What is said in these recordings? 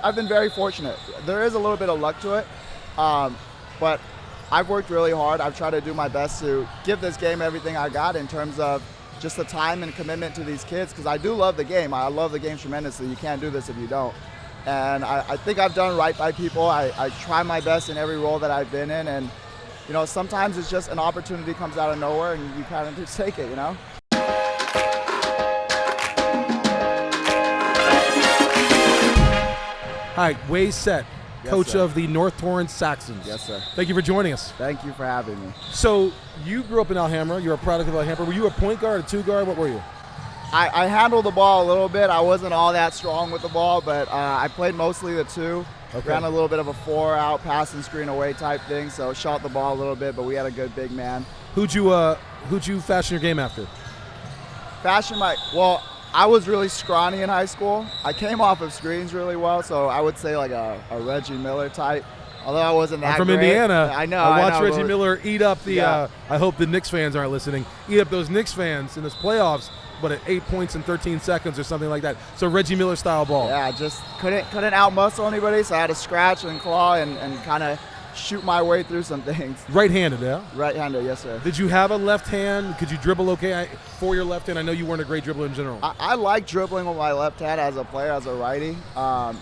I've been very fortunate. There is a little bit of luck to it, but I've worked really hard. I've tried to do my best to give this game everything I got in terms of just the time and commitment to these kids, because I do love the game. I love the game tremendously. You can't do this if you don't. And I think I've done right by people. I try my best in every role that I've been in, and sometimes it's just an opportunity comes out of nowhere and you kind of just take it. Hi, Sett, Yes, coach sir. of the North Torrance Saxons. Yes, sir. Thank you for joining us. Thank you for having me. So you grew up in Alhambra. You're a product of Alhambra. Were you a point guard, a two guard? What were you? I handled the ball a little bit. I wasn't all that strong with the ball, but I played mostly the two. Okay. Ran a little bit of a 4-out pass and screen away type thing, so shot the ball a little bit, but we had a good big man. Who'd you fashion your game after? I was really scrawny in high school. I came off of screens really well, so I would say like a Reggie Miller type. Although I wasn't that I'm from great. Indiana. I know. I watched know, Reggie but- Miller eat up the. Yeah. I hope the Knicks fans aren't listening. Eat up those Knicks fans in those playoffs, but at 8 points in 13 seconds or something like that. So Reggie Miller style ball. Yeah, just couldn't outmuscle anybody, so I had to scratch and claw and kind of shoot my way through some things. Right-handed, yeah. Right-handed, yes, sir. Did you have a left hand? Could you dribble okay for your left hand? I know you weren't a great dribbler in general. I like dribbling with my left hand as a player, as a righty,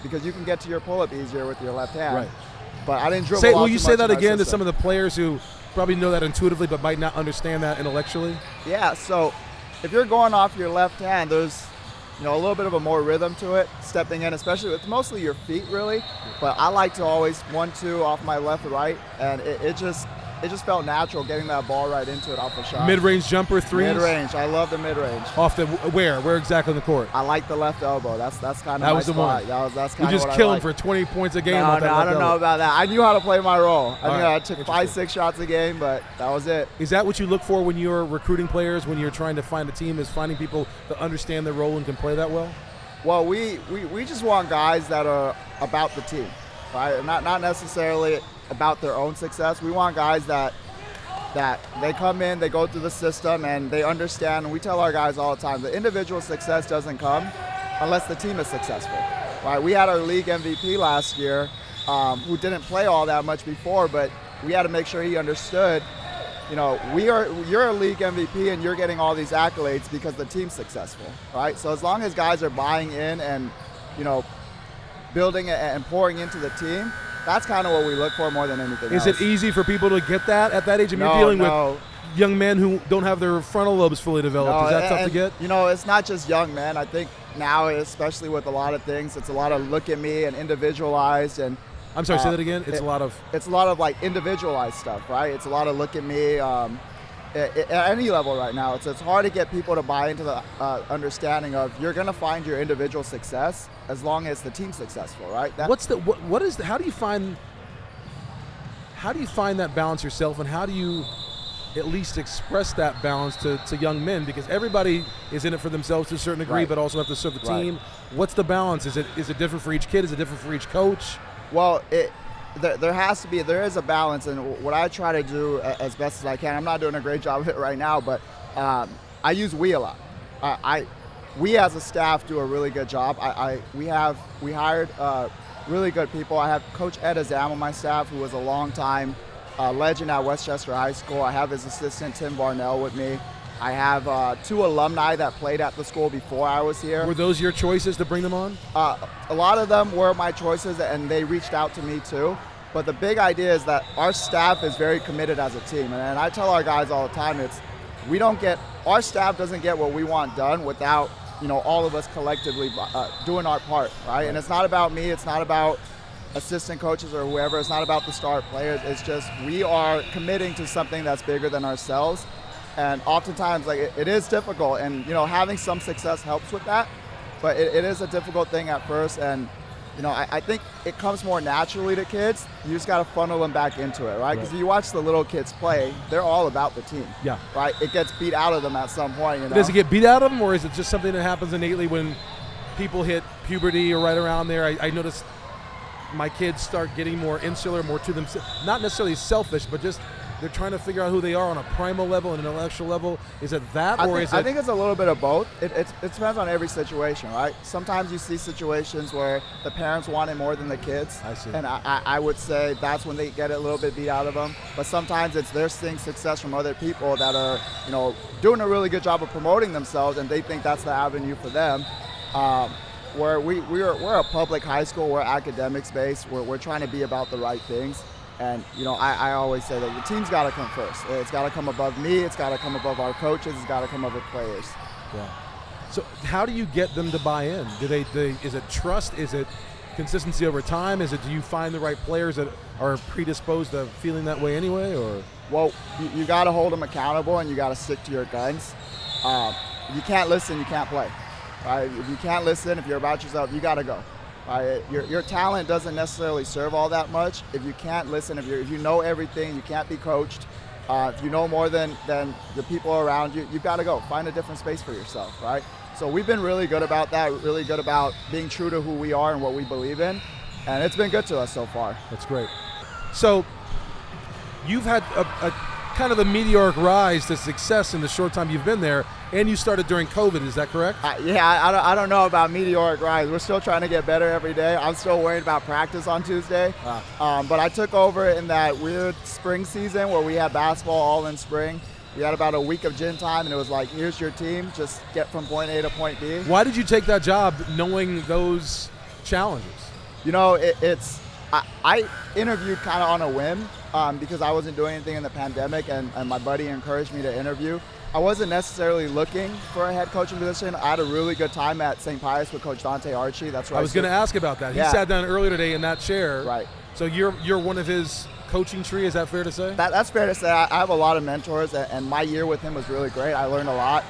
because you can get to your pull-up easier with your left hand. Right. But I didn't dribble. Will you say that again to some of the players who probably know that intuitively but might not understand that intellectually? Yeah. So if you're going off your left hand, there's a little bit of a more rhythm to it, stepping in, especially with mostly your feet, really. But I like to always 1-2 off my left or right, and it just felt natural getting that ball right into it off a shot. Mid-range jumper threes? Mid-range. I love the mid-range. Off the where? Where exactly on the court? I like the left elbow. That's kind of That my was the spot. one. That's You kind of just what I kill him like. for 20 points a game. No, with that I left don't know elbow. about that. I knew how to play my role. All right. I took 5-6 shots a game, but that was it. Is that what you look for when you're recruiting players, when you're trying to find a team, is finding people that understand their role and can play that well? Well, we just want guys that are about the team, right? Not necessarily about their own success. We want guys that they come in, they go through the system, and they understand. And we tell our guys all the time, the individual success doesn't come unless the team is successful, right? We had our league MVP last year, who didn't play all that much before, but we had to make sure he understood. You're a league MVP and you're getting all these accolades because the team's successful, right? So as long as guys are buying in and, building and pouring into the team, that's kind of what we look for more than anything else. Is it easy for people to get that at that age? I mean, you're dealing with young men who don't have their frontal lobes fully developed. Is that tough to get? It's not just young men. I think now, especially with a lot of things, it's a lot of look at me and individualized and I'm sorry, say that again? It's a lot of like individualized stuff, right? It's a lot of look at me at any level right now. It's hard to get people to buy into the understanding of you're going to find your individual success as long as the team's successful, right? How do you find that balance yourself, and how do you at least express that balance to young men? Because everybody is in it for themselves to a certain degree, Right. but also have to serve the Right. team. What's the balance? Is it different for each kid? Is it different for each coach? Well, there is a balance, and what I try to do as best as I can, I'm not doing a great job of it right now, but I use we a lot. We as a staff do a really good job. We hired really good people. I have Coach Ed Azam on my staff, who was a long-time legend at Westchester High School. I have his assistant, Tim Barnell, with me. I have 2 alumni that played at the school before I was here. Were those your choices to bring them on? A lot of them were my choices, and they reached out to me too. But the big idea is that our staff is very committed as a team. And I tell our guys all the time, our staff doesn't get what we want done without, all of us collectively doing our part, right? And it's not about me, it's not about assistant coaches or whoever, it's not about the star players, it's just we are committing to something that's bigger than ourselves. And oftentimes, it is difficult, and having some success helps with that. But it is a difficult thing at first, and I think it comes more naturally to kids. You just got to funnel them back into it, right? Because you watch the little kids play, they're all about the team. Yeah. Right. It gets beat out of them at some point. Does it get beat out of them, or is it just something that happens innately when people hit puberty or right around there? I notice my kids start getting more insular, more to themselves, not necessarily selfish, but just they're trying to figure out who they are on a primal level and an intellectual level? Is it that, I think it's a little bit of both. It depends on every situation, right? Sometimes you see situations where the parents want it more than the kids. I see. And I would say that's when they get it a little bit beat out of them. But sometimes they're seeing success from other people that are, doing a really good job of promoting themselves, and they think that's the avenue for them. Where we're a public high school, we're academics based, we're trying to be about the right things. And, I always say that the team's got to come first. It's got to come above me. It's got to come above our coaches. It's got to come above players. Yeah. So how do you get them to buy in? Is it trust? Is it consistency over time? Do you find the right players that are predisposed to feeling that way anyway? Or? Well, you got to hold them accountable, and you got to stick to your guns. If you can't listen, you can't play. Right? If you can't listen, if you're about yourself, you got to go. Right? Your talent doesn't necessarily serve all that much. If you can't listen, if you know everything, you can't be coached. If you know more than the people around you, you've got to go. Find a different space for yourself, right? So we've been really good about that, really good about being true to who we are and what we believe in. And it's been good to us so far. That's great. So you've had a kind of a meteoric rise to success in the short time you've been there, and you started during COVID, is that correct? I don't know about meteoric rise. We're still trying to get better every day. I'm still worried about practice on Tuesday. But I took over in that weird spring season where we had basketball all in spring. We had about a week of gym time, and it was like, here's your team, just get from point A to point B. Why did you take that job knowing those challenges? I interviewed kind of on a whim because I wasn't doing anything in the pandemic, and my buddy encouraged me to interview. I wasn't necessarily looking for a head coaching position. I had a really good time at St. Pius with Coach Dante Archie. That's right. I was going to ask about that. He sat down earlier today in that chair. Right. So you're one of his coaching tree. Is that fair to say? That's fair to say. I have a lot of mentors, and my year with him was really great. I learned a lot.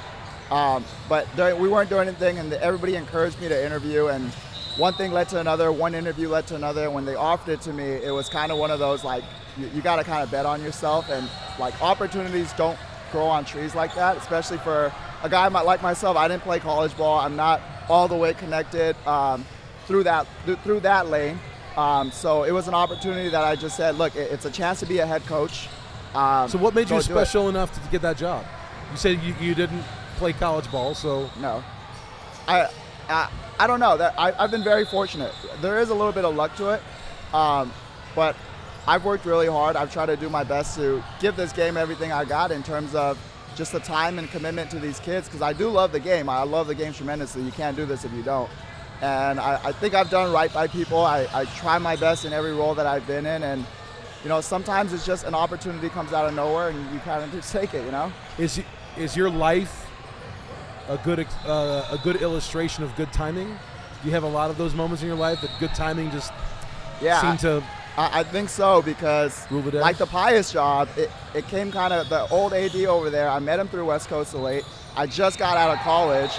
But we weren't doing anything, and everybody encouraged me to interview, and one thing led to another, one interview led to another. When they offered it to me, it was kind of one of those, like, you got to kind of bet on yourself, and like opportunities don't grow on trees like that, especially for a guy like myself. I didn't play college ball. I'm not all the way connected through that lane. So it was an opportunity that I just said, look, it's a chance to be a head coach. So what made you special enough to get that job? You said you didn't play college ball, so. No. I don't know. I've been very fortunate. There is a little bit of luck to it, but I've worked really hard. I've tried to do my best to give this game everything I got in terms of just the time and commitment to these kids, because I do love the game. I love the game tremendously. You can't do this if you don't. And I think I've done right by people. I try my best in every role that I've been in, and sometimes it's just an opportunity comes out of nowhere, and you kind of just take it. Is your life a good illustration of good timing? Do you have a lot of those moments in your life that good timing just seemed to? I think so, because like the Pius job, it came kind of, the old AD over there, I met him through West Coast Elite. I just got out of college.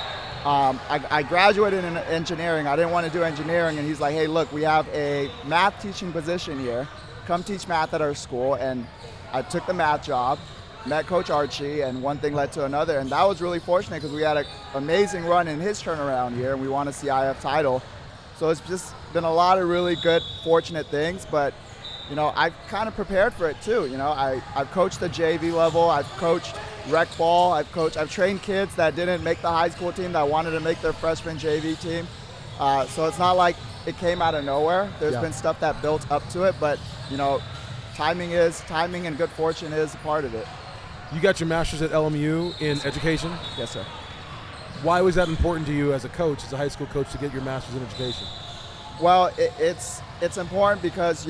I graduated in engineering. I didn't want to do engineering, and he's like, hey, look, we have a math teaching position here. Come teach math at our school. And I took the math job, met Coach Archie, and one thing led to another. And that was really fortunate because we had an amazing run in his turnaround year, and we won a CIF title. So it's just been a lot of really good, fortunate things. But, I've kind of prepared for it too. I've coached the JV level. I've coached rec ball. I've trained kids that didn't make the high school team that wanted to make their freshman JV team. So it's not like it came out of nowhere. There's been stuff that built up to it, but timing and good fortune is a part of it. You got your master's at LMU in education? Yes, sir. Why was that important to you as a coach, as a high school coach, to get your master's in education? Well, it's important because,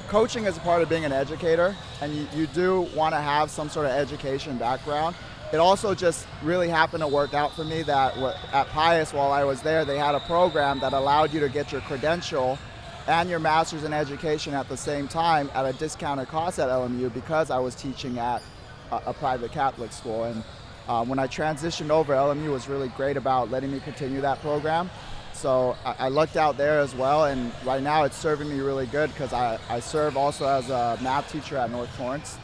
coaching is a part of being an educator, and you do want to have some sort of education background. It also just really happened to work out for me that at Pius, while I was there, they had a program that allowed you to get your credential and your master's in education at the same time at a discounted cost at LMU, because I was teaching at a private Catholic school. And when I transitioned over, LMU was really great about letting me continue that program. So I lucked out there as well, and right now it's serving me really good because I serve also as a math teacher at North Torrance.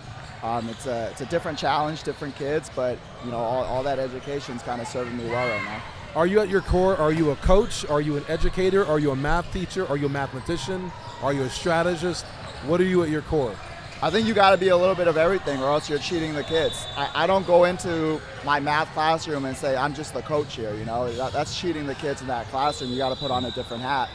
It's a different challenge, different kids, but all that education is kind of serving me well right now. Are you at your core, are you a coach? Are you an educator? Are you a math teacher? Are you a mathematician? Are you a strategist? What are you at your core? I think you got to be a little bit of everything, or else you're cheating the kids. I don't go into my math classroom and say I'm just the coach here. You know, that's cheating the kids in that classroom. You got to put on a different hat.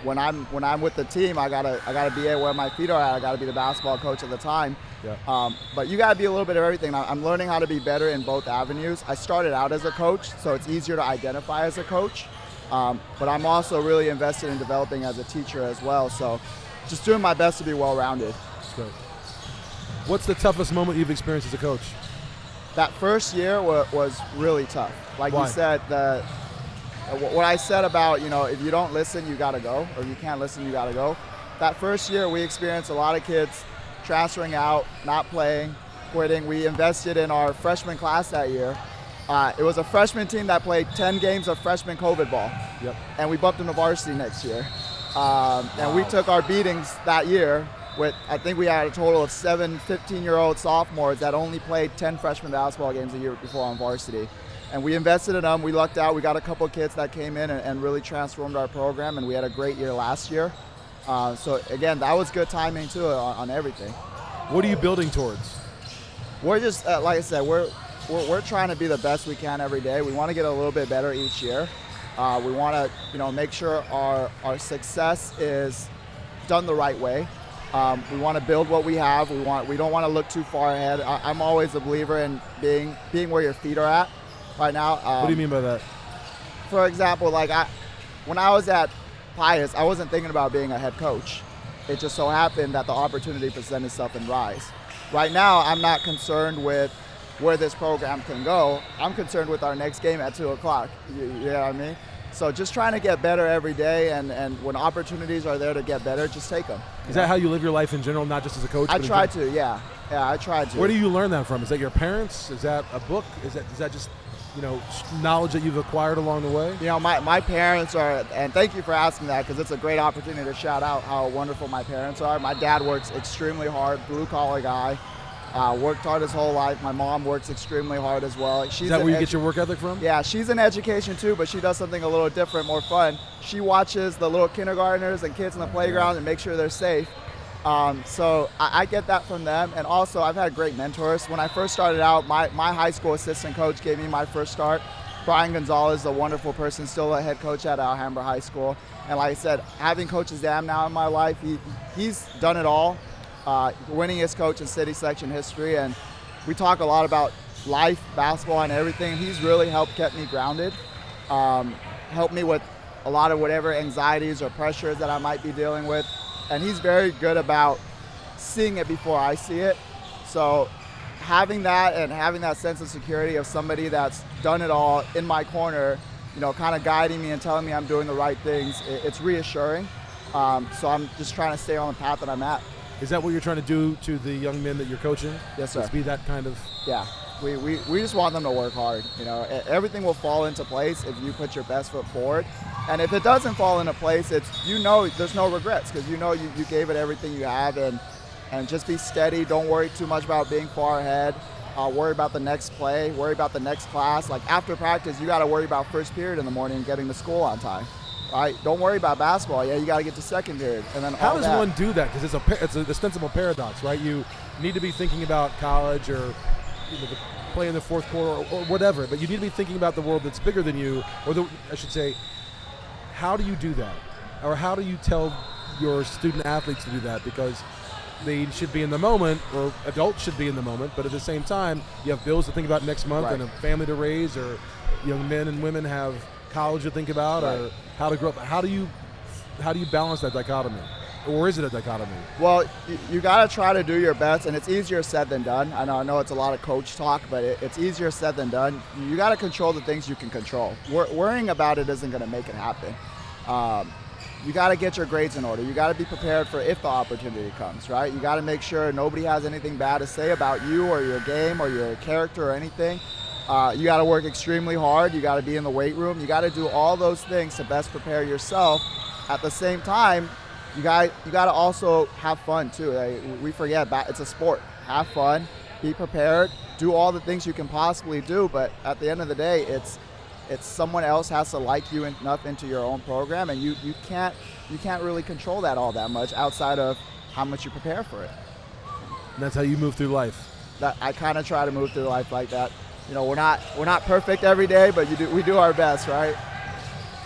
When I'm with the team, I gotta be where my feet are at. I gotta be the basketball coach at the time. Yeah. But you gotta be a little bit of everything. I'm learning how to be better in both avenues. I started out as a coach, so it's easier to identify as a coach. But I'm also really invested in developing as a teacher as well. So just doing my best to be well-rounded. That's great. What's the toughest moment you've experienced as a coach? That first year was really tough. Like Why? you said, what I said about, if you don't listen, you gotta go, or you can't listen, you gotta go. That first year, we experienced a lot of kids transferring out, not playing, quitting. We invested in our freshman class that year. It was a freshman team that played 10 games of freshman COVID ball. Yep. And we bumped them to varsity next year. And we took our beatings that year with, I think we had a total of 7 15-year-old sophomores that only played 10 freshman basketball games a year before on varsity. And we invested in them. We lucked out. We got a couple of kids that came in and really transformed our program, and we had a great year last year. So again, that was good timing too on everything. What are you building towards? We're just like I said, we're trying to be the best we can every day. We want to get a little bit better each year. We want to make sure our success is done the right way. We want to build what we have. We don't want to look too far ahead. I'm always a believer in being where your feet are at. Right now. What do you mean by that? For example, when I was at Pius, I wasn't thinking about being a head coach. It just so happened that the opportunity presented itself in Rise. Right now, I'm not concerned with where this program can go. I'm concerned with our next game at 2 o'clock. You know what I mean? So just trying to get better every day, and when opportunities are there to get better, just take them. Is that how you live your life in general, not just as a coach? I try to, yeah. Yeah, I try to. Where do you learn that from? Is that your parents? Is that a book? Is that just knowledge that you've acquired along the way? My parents are, and thank you for asking that, because it's a great opportunity to shout out how wonderful my parents are. My dad works extremely hard, blue-collar guy, worked hard his whole life. My mom works extremely hard as well. Is that where you get your work ethic from? Yeah, she's in education too, but she does something a little different, more fun. She watches the little kindergartners and kids in the playground and makes sure they're safe. So I get that from them, and also I've had great mentors. When I first started out, my high school assistant coach gave me my first start. Brian Gonzalez is a wonderful person, still a head coach at Alhambra High School. And like I said, having Coach Zam now in my life, he's done it all, winningest coach in city selection history. And we talk a lot about life, basketball, and everything. He's really helped keep me grounded, helped me with a lot of whatever anxieties or pressures that I might be dealing with. And he's very good about seeing it before I see it. So having that and having that sense of security of somebody that's done it all in my corner, kind of guiding me and telling me I'm doing the right things, it's reassuring. So I'm just trying to stay on the path that I'm at. Is that what you're trying to do to the young men that you're coaching? Yes, sir. Let's be that kind of... Yeah. We just want them to work hard. Everything will fall into place if you put your best foot forward. And if it doesn't fall into place, there's no regrets, because you gave it everything you have, and just be steady. Don't worry too much about being far ahead. Worry about the next play. Worry about the next class. Like after practice, you got to worry about first period in the morning and getting to school on time. Right? Don't worry about basketball. Yeah, you got to get to second period, and then how does one do that? Because it's an ostensible paradox, right? You need to be thinking about college or play in the fourth quarter or whatever, but you need to be thinking about the world that's bigger than you, or I should say, how do you do that? Or how do you tell your student athletes to do that? Because they should be in the moment, or adults should be in the moment, but at the same time, you have bills to think about next month, right, and a family to raise, or young men and women have college to think about, right, or how to grow up. How do you balance that dichotomy? Or is it a dichotomy? Well, you got to try to do your best, and it's easier said than done. I know it's a lot of coach talk, but it's easier said than done. You got to control the things you can control. Worrying about it isn't going to make it happen. You got to get your grades in order. You got to be prepared for if the opportunity comes, right? You got to make sure nobody has anything bad to say about you or your game or your character or anything. You got to work extremely hard. You got to be in the weight room. You got to do all those things to best prepare yourself. At the same time, you got to also have fun too. We forget it's a sport. Have fun, be prepared, do all the things you can possibly do. But at the end of the day, it's someone else has to like you enough into your own program, and you can't really control that all that much outside of how much you prepare for it. And that's how you move through life. That I kind of try to move through life like that. You know, we're not perfect every day, but we do our best, right?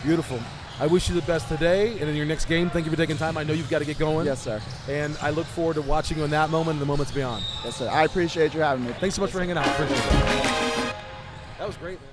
Beautiful. I wish you the best today and in your next game. Thank you for taking time. I know you've got to get going. Yes, sir. And I look forward to watching you in that moment and the moments beyond. Yes, sir. I appreciate you having me. Thanks so much for hanging out. Appreciate it. That was great, man.